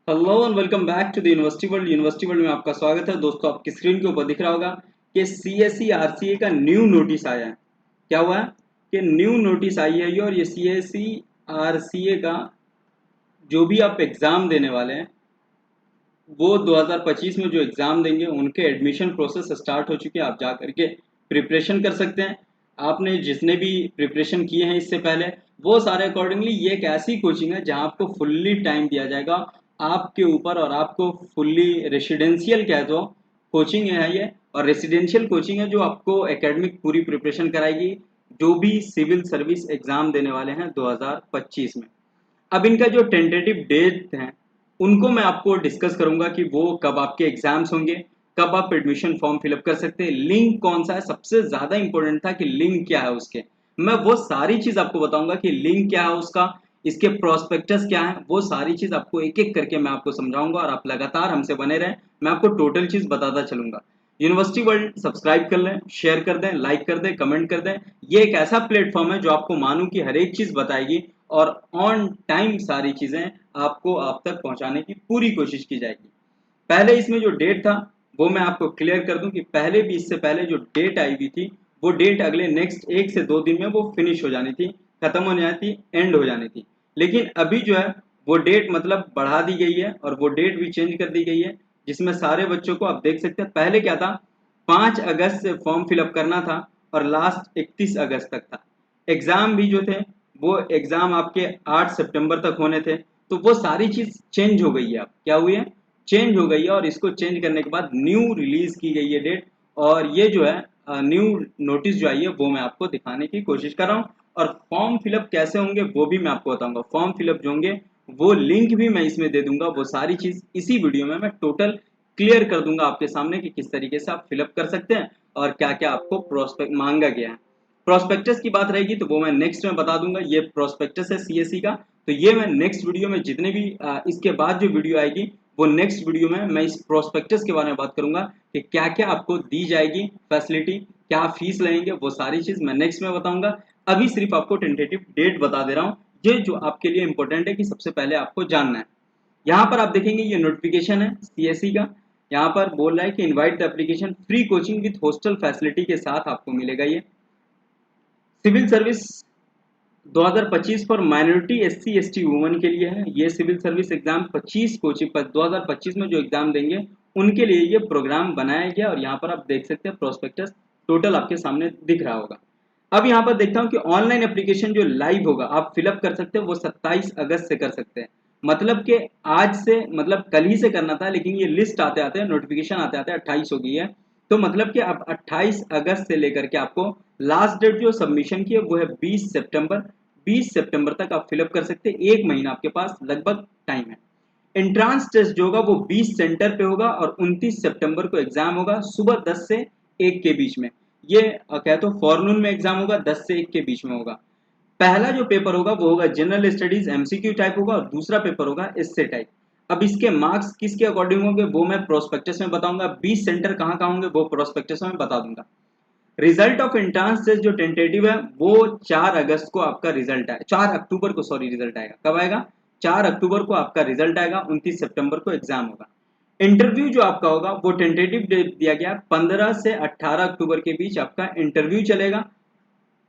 Hello and welcome back to the university world. University world में आपका स्वागत है। दोस्तों, आपकी स्क्रीन के ऊपर दिख रहा होगा कि सीएससी आरसीए का न्यू नोटिस आया है। क्या हुआ है कि न्यू नोटिस आई है ये, और ये सीएससी आरसीए का जो भी आप एग्ज़ाम देने वाले हैं वो 2025 में जो एग्ज़ाम देंगे उनके एडमिशन प्रोसेस स्टार्ट हो चुके हैं। आप जा करके प्रिपरेशन कर सकते हैं। आपने जितने भी प्रिपरेशन किए हैं इससे पहले वो सारे अकॉर्डिंगली, ये एक ऐसी कोचिंग है जहां आपको फुल्ली टाइम दिया जाएगा आपके ऊपर, और आपको फुल्ली रेसिडेंशियल कह दो कोचिंग है ये। और रेसिडेंशियल कोचिंग है जो आपको एकेडमिक पूरी प्रिपरेशन कराएगी जो भी सिविल सर्विस एग्ज़ाम देने वाले हैं 2025 में। अब इनका जो टेंटेटिव डेट हैं उनको मैं आपको डिस्कस करूंगा कि वो कब आपके एग्जाम्स होंगे, कब आप एडमिशन फॉर्म फिलअप कर सकते हैं, लिंक कौन सा है। सबसे ज्यादा इंपॉर्टेंट था कि लिंक क्या है उसके। मैं वो सारी चीज आपको बताऊंगा कि लिंक क्या है उसका, इसके प्रोस्पेक्टस क्या है, वो सारी चीज आपको एक एक करके मैं आपको समझाऊंगा। और आप लगातार हमसे बने रहें, मैं आपको टोटल चीज बताता चलूंगा। यूनिवर्सिटी वर्ल्ड सब्सक्राइब कर लें, शेयर कर दें, लाइक कर दें, कमेंट कर दें। ये एक ऐसा प्लेटफॉर्म है जो आपको मानूं कि हर एक चीज बताएगी और ऑन टाइम सारी चीजें आपको आप तक पहुंचाने की पूरी कोशिश की जाएगी। पहले इसमें जो डेट था वो मैं आपको क्लियर कर दूं कि पहले भी इससे पहले जो डेट आई हुई थी वो डेट अगले नेक्स्ट 1 से 2 दिन में वो फिनिश हो जानी थी, खत्म हो जानी थी, एंड हो जानी थी। लेकिन अभी जो है वो डेट मतलब बढ़ा दी गई है और वो डेट भी चेंज कर दी गई है, जिसमें सारे बच्चों को आप देख सकते हैं। पहले क्या था, 5 अगस्त से फॉर्म फिलअप करना था और लास्ट 31 अगस्त तक था। एग्जाम भी जो थे वो एग्जाम आपके 8 सितंबर तक होने थे। तो वो सारी चीज चेंज हो गई है। अब क्या हुई है, चेंज हो गई है, और इसको चेंज करने के बाद न्यू रिलीज की गई है डेट। और ये जो है न्यू नोटिस जो आई है वो मैं आपको दिखाने की कोशिश कर रहा हूँ। और फॉर्म फिलअप कैसे होंगे वो भी मैं आपको बताऊंगा। फॉर्म फिलअप जो होंगे वो लिंक भी मैं इसमें दे दूंगा। वो सारी चीज इसी वीडियो में मैं टोटल क्लियर कर दूंगा आपके सामने कि किस तरीके से आप फिलअप कर सकते हैं और क्या क्या आपको प्रोस्पेक्ट मांगा गया है। प्रोस्पेक्टस की बात रहेगी तो वो मैं नेक्स्ट में बता दूंगा। ये प्रोस्पेक्टस है सीएससी का, तो ये मैं नेक्स्ट वीडियो में जितने भी इसके बाद जो वीडियो आएगी वो नेक्स्ट वीडियो में मैं इस प्रोस्पेक्टस के बारे में बात करूंगा कि क्या क्या आपको दी जाएगी फैसिलिटी, क्या फीस लगेंगे, वो सारी चीज मैं नेक्स्ट में बताऊंगा। अभी सिर्फ आपको टेंटेटिव डेट बता दे रहा हूँ, ये जो आपके लिए इंपॉर्टेंट है कि सबसे पहले आपको जानना है। यहाँ पर आप देखेंगे ये नोटिफिकेशन है सीएससी का। यहाँ पर बोल रहा है कि invite the application, free coaching with hostel facility के साथ आपको मिलेगा ये। Civil service 2025 for minority SC ST woman के लिए है ये सिविल सर्विस एग्जाम। 25 कोचिंग पर 2025 में जो एग्जाम देंगे उनके लिए ये प्रोग्राम बनाया गया। और यहाँ पर आप देख सकते हैं प्रोस्पेक्टस टोटल आपके सामने दिख रहा होगा। अब यहाँ पर देखता हूँ कि ऑनलाइन एप्लीकेशन जो लाइव होगा आप फिलअप कर सकते हैं वो 27 अगस्त से कर सकते हैं। मतलब कि आज से, मतलब कल ही से करना था, लेकिन ये लिस्ट आते आते नोटिफिकेशन आते आते 28 हो गई है। तो मतलब कि अब 28 अगस्त से लेकर के आपको लास्ट डेट जो सबमिशन की है वो है 20 सितंबर। 20 सितंबर तक आप फिलअप कर सकते हैं, 1 महीना आपके पास लगभग टाइम है। एंट्रांस टेस्ट जो होगा वो 20 सेंटर पे होगा और 29 सितंबर को एग्जाम होगा सुबह 10 से 1 के बीच में। ये क्या तो फॉरनून में एग्जाम होगा, 10 से 1 के बीच में होगा। पहला जो पेपर होगा वो होगा जनरल स्टडीज एमसीक्यू टाइप होगा और दूसरा पेपर होगा एस्से टाइप। अब इसके मार्क्स किसके अकॉर्डिंग होंगे वो मैं प्रोस्पेक्टस में बताऊंगा। 20 सेंटर कहाँ कहाँ होंगे वो प्रोस्पेक्टस में बता दूंगा। रिजल्ट ऑफ एंट्रांस टेस्ट जो टेंटेटिव है वो 4 अगस्त को आपका रिजल्ट आएगा, 4 अक्टूबर को, सॉरी, रिजल्ट आएगा। कब आएगा, 4 अक्टूबर को आपका रिजल्ट आएगा। 29 सितंबर को एग्जाम होगा। इंटरव्यू जो आपका होगा वो टेंटेटिव डेट दिया गया 15 से 18 अक्टूबर के बीच आपका इंटरव्यू चलेगा।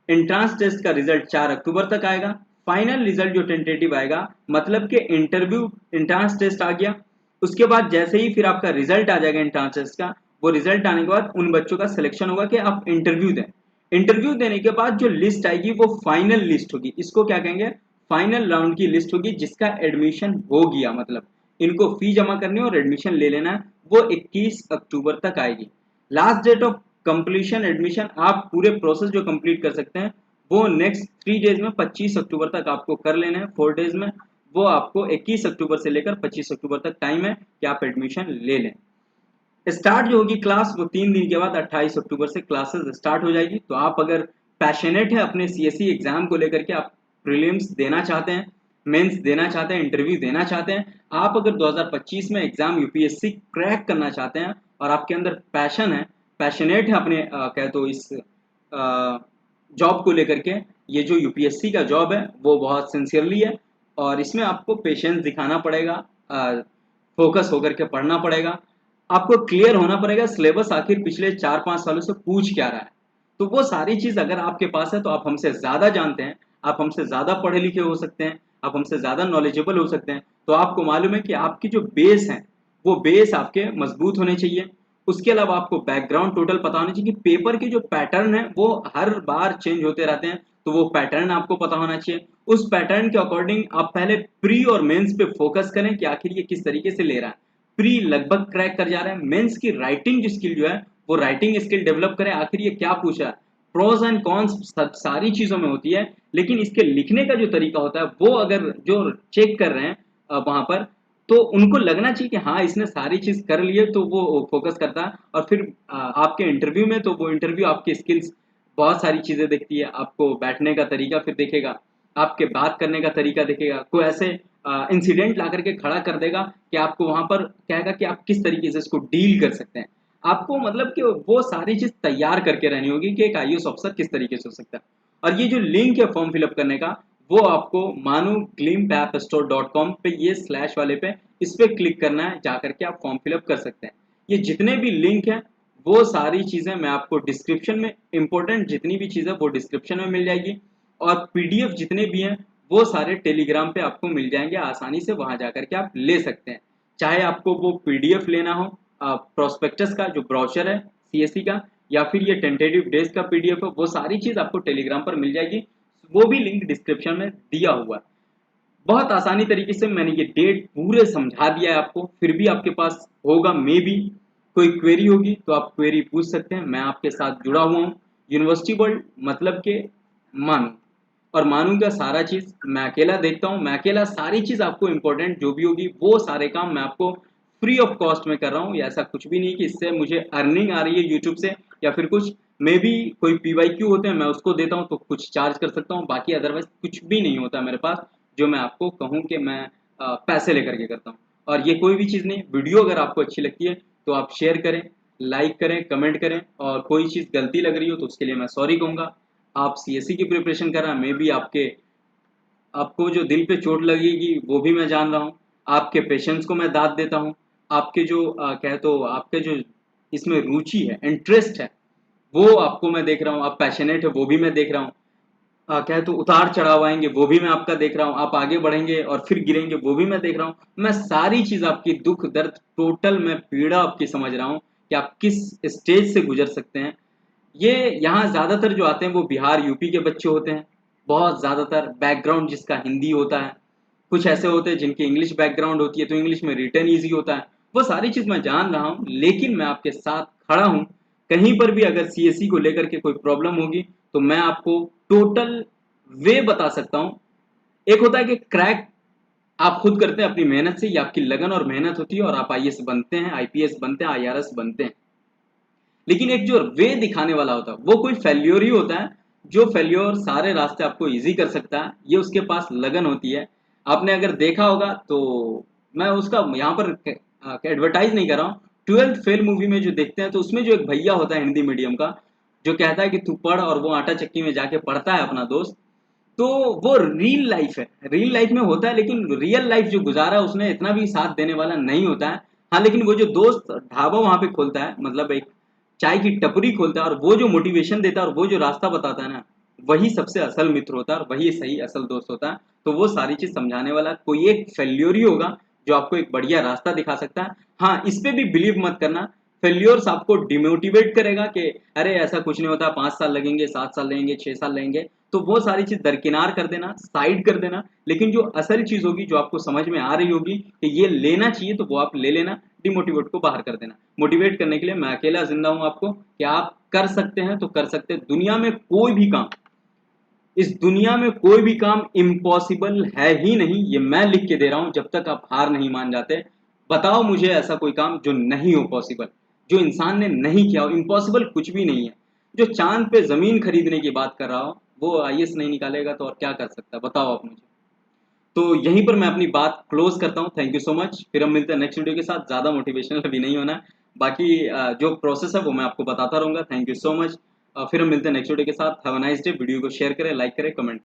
एंट्रांस टेस्ट का रिजल्ट 4 अक्टूबर तक आएगा। फाइनल रिजल्ट जो टेंटेटिव आएगा, मतलब कि इंटरव्यू, एंट्रांस टेस्ट आ गया, उसके बाद जैसे ही फिर आपका रिजल्ट आ जाएगा एंट्रांस टेस्ट का, वो रिजल्ट आने के बाद उन बच्चों का सिलेक्शन होगा कि आप इंटरव्यू दें। इंटरव्यू देने के बाद जो लिस्ट आएगी वो फाइनल लिस्ट होगी। इसको क्या कहेंगे, फाइनल राउंड की लिस्ट होगी जिसका एडमिशन हो गया, मतलब इनको फी जमा करनी है और एडमिशन ले लेना है। वो 21 अक्टूबर तक आएगी। Last date of completion admission, आप पूरे प्रोसेस जो कंप्लीट कर सकते हैं वो नेक्स्ट 3 डेज में 25 अक्टूबर तक आपको कर लेना है, 4 डेज में। वो आपको 21 अक्टूबर से लेकर 25 अक्टूबर तक टाइम है कि आप एडमिशन ले लें। स्टार्ट जो होगी क्लास वो 3 दिन के बाद 28 अक्टूबर से क्लासेस स्टार्ट हो जाएगी। तो आप अगर पैशनेट है अपने सीएससी एग्जाम को लेकर के, आप प्रीलिम्स देना चाहते हैं, मेंस देना चाहते हैं, इंटरव्यू देना चाहते हैं, आप अगर 2025 में एग्जाम यूपीएससी क्रैक करना चाहते हैं और आपके अंदर पैशन है, पैशनेट है अपने कह तो इस जॉब को लेकर के, ये जो यूपीएससी का जॉब है वो बहुत सिंसियरली है और इसमें आपको पेशेंस दिखाना पड़ेगा। फोकस होकर के पढ़ना पड़ेगा। आपको क्लियर होना पड़ेगा सिलेबस आखिर पिछले 4-5 सालों से पूछ क्या रहा है। तो वो सारी चीज़ अगर आपके पास है तो आप हमसे ज़्यादा जानते हैं, आप हमसे ज़्यादा पढ़े लिखे हो सकते हैं, आप हमसे ज़्यादा नॉलेजेबल हो सकते हैं। तो आपको मालूम है कि आपकी जो बेस है, वो बेस आपके मजबूत होने चाहिए। उसके अलावा आपको बैकग्राउंड टोटल पता होना चाहिए कि पेपर के जो पैटर्न है वो हर बार चेंज होते रहते हैं, तो वो पैटर्न आपको पता होना चाहिए। उस पैटर्न के अकॉर्डिंग आप पहले प्री और मेंस पे फोकस करें कि आखिर ये किस तरीके से ले रहा है। प्री लगभग क्रैक कर जा रहा है, मेंस की राइटिंग जो स्किल जो है वो राइटिंग स्किल डेवलप करें, आखिर ये क्या पूछा है। प्रोज एंड कॉन्स सारी चीजों में होती है, लेकिन इसके लिखने का जो तरीका होता है वो अगर जो चेक कर रहे हैं वहां पर, तो उनको लगना चाहिए कि हाँ इसने सारी चीज कर ली है, तो वो फोकस करता है। और फिर आपके इंटरव्यू में तो वो इंटरव्यू आपकी स्किल्स बहुत सारी चीजें देखती है, आपको बैठने का तरीका फिर देखेगा, आपके बात करने का तरीका देखेगा, कोई ऐसे इंसिडेंट ला करके खड़ा कर देगा कि आपको वहां पर कहेगा कि आप किस तरीके से इसको डील कर सकते हैं। आपको मतलब कि वो सारी चीज तैयार करके रहनी होगी कि एक आईएएस ऑफिसर किस तरीके से हो सकता है। और ये जो लिंक है फॉर्म फिलअप करने का, वो आपको मानो glimp.appstore.com पे ये स्लैश वाले पे इस पे क्लिक करना है, जाकर के आप फॉर्म फिलअप कर सकते हैं। ये जितने भी लिंक हैं वो सारी चीजें मैं आपको डिस्क्रिप्शन में, इंपॉर्टेंट जितनी भी चीजें वो डिस्क्रिप्शन में मिल जाएगी। और पीडीएफ जितने भी हैं वो सारे टेलीग्राम पे आपको मिल जाएंगे आसानी से, वहां जाकर के आप ले सकते हैं। चाहे आपको वो पीडीएफ लेना हो प्रोस्पेक्टस का जो ब्रोशर है सीएससी का, या फिर ये टेंटेटिव डेज का पीडीएफ है, वो सारी चीज आपको टेलीग्राम पर मिल जाएगी। वो भी लिंक डिस्क्रिप्शन में दिया हुआ है। बहुत आसानी तरीके से मैंने ये डेट पूरे समझा दिया है आपको, फिर भी आपके पास होगा मे बी कोई क्वेरी होगी तो आप क्वेरी पूछ सकते हैं। मैं आपके साथ जुड़ा हुआ हूँ यूनिवर्सिटी वर्ल्ड, मतलब के मानू, और मानू का सारा चीज मैं अकेला देखता हूँ, मैं अकेला सारी चीज आपको इंपॉर्टेंट जो भी होगी वो सारे काम मैं आपको फ्री ऑफ कॉस्ट में कर रहा हूँ। ऐसा कुछ भी नहीं कि इससे मुझे अर्निंग आ रही है यूट्यूब से या फिर कुछ, मे भी कोई पीवाईक्यू होते हैं मैं उसको देता हूँ तो कुछ चार्ज कर सकता हूँ, बाकी अदरवाइज कुछ भी नहीं होता मेरे पास जो मैं आपको कहूँ कि मैं पैसे लेकर के करता हूँ। और ये कोई भी चीज़ नहीं, वीडियो अगर आपको अच्छी लगती है तो आप शेयर करें, लाइक करें, कमेंट करें, और कोई चीज़ गलती लग रही हो तो उसके लिए मैं सॉरी कहूँगा। आप सीएससी की प्रिपरेशन कर रहे हैं, मे बी आपको जो दिल पे चोट लगेगी वो भी मैं जान रहा हूँ। आपके पेशेंस को मैं दाद देता हूँ। आपके जो कहे तो आपके जो इसमें रुचि है, इंटरेस्ट है, वो आपको मैं देख रहा हूँ। आप पैशनेट है वो भी मैं देख रहा हूँ। कहे तो उतार चढ़ाव आएंगे वो भी मैं आपका देख रहा हूँ। आप आगे बढ़ेंगे और फिर गिरेंगे वो भी मैं देख रहा हूँ। मैं सारी चीज आपकी दुख दर्द टोटल मैं पीड़ा आपकी समझ रहा हूँ कि आप किस स्टेज से गुजर सकते हैं। ये यहाँ ज्यादातर जो आते हैं वो बिहार यूपी के बच्चे होते हैं, बहुत ज्यादातर बैकग्राउंड जिसका हिंदी होता है। कुछ ऐसे होते हैं जिनकी इंग्लिश बैकग्राउंड होती है तो इंग्लिश में रिटर्न ईजी होता है। वो सारी चीज मैं जान रहा हूँ, लेकिन मैं आपके साथ खड़ा हूँ। कहीं पर भी अगर सीएससी को लेकर के कोई प्रॉब्लम होगी तो मैं आपको टोटल वे बता सकता हूँ। एक होता है कि क्रैक आप खुद करते हैं अपनी मेहनत से, ये आपकी लगन और मेहनत होती है और आप आईएएस बनते हैं, आईपीएस बनते हैं, आईआरएस बनते हैं। लेकिन एक जो वे दिखाने वाला होता है वो कोई फेल्योर ही होता है, जो फेल्योर सारे रास्ते आपको इजी कर सकता है। ये उसके पास लगन होती है। आपने अगर देखा होगा तो मैं उसका यहाँ पर एडवर्टाइज नहीं कर रहा हूँ। 12th फेल मूवी में जो देखते हैं तो उसमें जो एक भैया होता है हिंदी मीडियम का, जो कहता है कि तू पढ़, और वो आटा चक्की में जाके पढ़ता है अपना दोस्त। तो वो रियल लाइफ है, रियल लाइफ में होता है, लेकिन रियल लाइफ जो गुजारा है उसमें इतना भी साथ देने वाला नहीं होता है। हाँ, लेकिन वो जो दोस्त ढाबा वहां पे खोलता है, मतलब एक चाय की टपरी खोलता है, और वो जो मोटिवेशन देता है और वो जो रास्ता बताता है ना, वही सबसे असल मित्र होता है और वही सही असल दोस्त होता है। तो वो सारी चीज समझाने वाला कोई एक फेल्योर ही होगा जो आपको एक बढ़िया रास्ता दिखा सकता है। हाँ, इस पे भी बिलीव मत करना। फेल्योर्स आपको डिमोटिवेट करेगा कि अरे ऐसा कुछ नहीं होता, 5 साल लगेंगे, 7 साल लगेंगे, 6 साल लगेंगे, तो वो सारी चीज दरकिनार कर देना, साइड कर देना। लेकिन जो असल चीज होगी जो आपको समझ में आ रही होगी कि ये लेना चाहिए तो वो आप ले लेना, डिमोटिवेट को बाहर कर देना। मोटिवेट करने के लिए मैं अकेला जिंदा हूं आपको कि आप कर सकते हैं तो कर सकते हैं। दुनिया में कोई भी काम, इस दुनिया में कोई भी काम इम्पॉसिबल है ही नहीं, ये मैं लिख के दे रहा हूं जब तक आप हार नहीं मान जाते। बताओ मुझे ऐसा कोई काम जो नहीं हो पॉसिबल, जो इंसान ने नहीं किया हो। इम्पॉसिबल कुछ भी नहीं है। जो चांद पे जमीन खरीदने की बात कर रहा हो वो आईएएस नहीं निकालेगा तो और क्या कर सकता है, बताओ आप मुझे। तो यहीं पर मैं अपनी बात क्लोज करता हूँ। Thank you so much. फिर हम मिलते हैं नेक्स्ट वीडियो के साथ। ज़्यादा मोटिवेशनल अभी नहीं होना है, बाकी जो प्रोसेस है वो मैं आपको बताता रहूँगा। Thank you so much. फिर हम मिलते हैं नेक्स्ट वीडियो के साथ। Have a nice day. Video को शेयर करें, लाइक करें, कमेंट